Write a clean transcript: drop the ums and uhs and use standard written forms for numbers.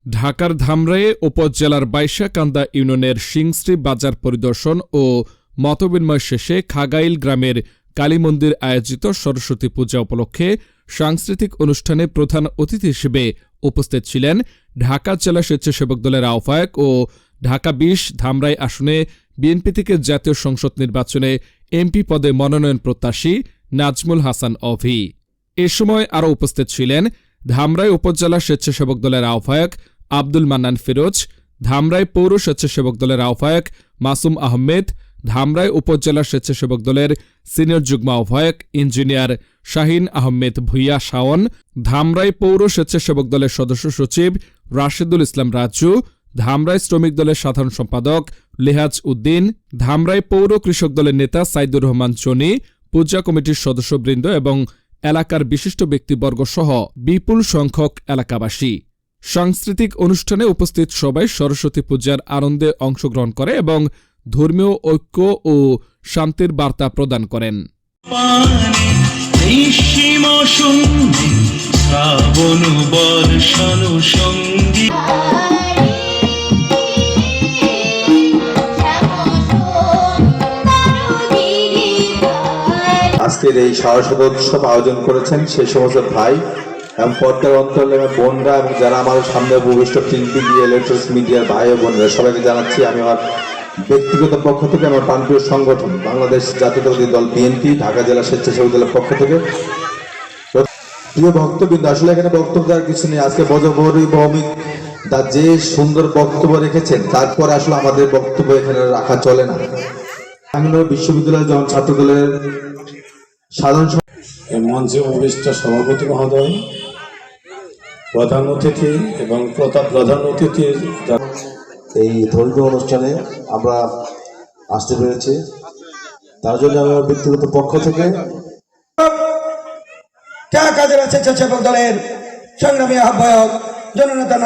ঢাকার ধামরাইয়ে উপজেলার বাইশাকান্দা ইউনিয়নের সিংশ্রী বাজার পরিদর্শন ও মতবিনিময় শেষে খাগাইল গ্রামের কালীমন্দির আয়োজিত সরস্বতী পূজা উপলক্ষে সাংস্কৃতিক অনুষ্ঠানে প্রধান অতিথি হিসেবে উপস্থিত ছিলেন ঢাকা জেলা স্বেচ্ছাসেবক দলের আহ্বায়ক ও ঢাকা ২০ ধামরাই আসনে বিএনপি থেকে জাতীয় সংসদ নির্বাচনে এমপি পদে মনোনয়ন প্রত্যাশী নাজমুল হাসান অভি। এ সময় আরও উপস্থিত ছিলেন ধামরাই উপজেলা স্বেচ্ছাসেবক দলের আহ্বায়ক আব্দুল মান্নান ফিরোজ, ধামরাই পৌর স্বেচ্ছাসেবক দলের আহ্বায়ক মাসুম আহমেদ, ধামরাই উপজেলা স্বেচ্ছাসেবক দলের সিনিয়র যুগ্ম আহ্বায়ক ইঞ্জিনিয়ার শাহিন আহমেদ ভুইয়া শাওন, ধামরাই পৌর স্বেচ্ছাসেবক দলের সদস্য সচিব রাশেদুল ইসলাম রাজু, ধামরাই শ্রমিক দলের সাধারণ সম্পাদক লেহাজ উদ্দিন, ধামরাই পৌর কৃষক দলের নেতা সাইদুর রহমান চনি, পূজা কমিটির সদস্যবৃন্দ এবং এলাকার বিশিষ্ট ব্যক্তিবর্গ সহ বিপুল সংখ্যক এলাকাবাসী। সাংস্কৃতিক অনুষ্ঠানে উপস্থিত সবাই সরস্বতী পূজার আনন্দে অংশগ্রহণ করে এবং ধর্মীয় ঐক্য ও শান্তির বার্তা প্রদান করেন। আজকের এই সরস্বতী উৎসব আয়োজন করেছেন সেই সমস্ত ভাই এবং পর্দার অন্তরে বোনরা এবং যারা আমার সামনে উপবিষ্ট টিভি ইলেকট্রনিক্স মিডিয়ার ভাই ও বোনরা সবাইকে জানাচ্ছি আমি আমার ব্যক্তিগত পক্ষ থেকে আমার প্রাণপ্রিয় সংগঠন বাংলাদেশ জাতীয়তাবাদী দল বিএনপি ঢাকা জেলা স্বেচ্ছাসেবক দলের পক্ষ থেকে প্রিয় ভক্তবৃন্দ, আসলে এখানে বক্তব্য দেওয়ার কিছু নেই। আজকে বজবরী ভৌমিক যে সুন্দর বক্তব্য রেখেছেন তারপরে আসলে আমাদের বক্তব্য এখানে রাখা চলে না। বাংলাদেশ বিশ্ববিদ্যালয়ের যখন ছাত্র দলের সাধারণ মঞ্চে উপবিষ্ট সভাপতি মহোদয়, প্রধান অতিথি এবং প্রধান অতিথির এই ধর্মীয় অনুষ্ঠানে আমরা আসতে পেরেছি, তার জন্য আমি আমার ব্যক্তিগত পক্ষ থেকে ঢাকা জেলা স্বেচ্ছাসেবক দলের সংগ্রামী আহ্বায়ক জননেতা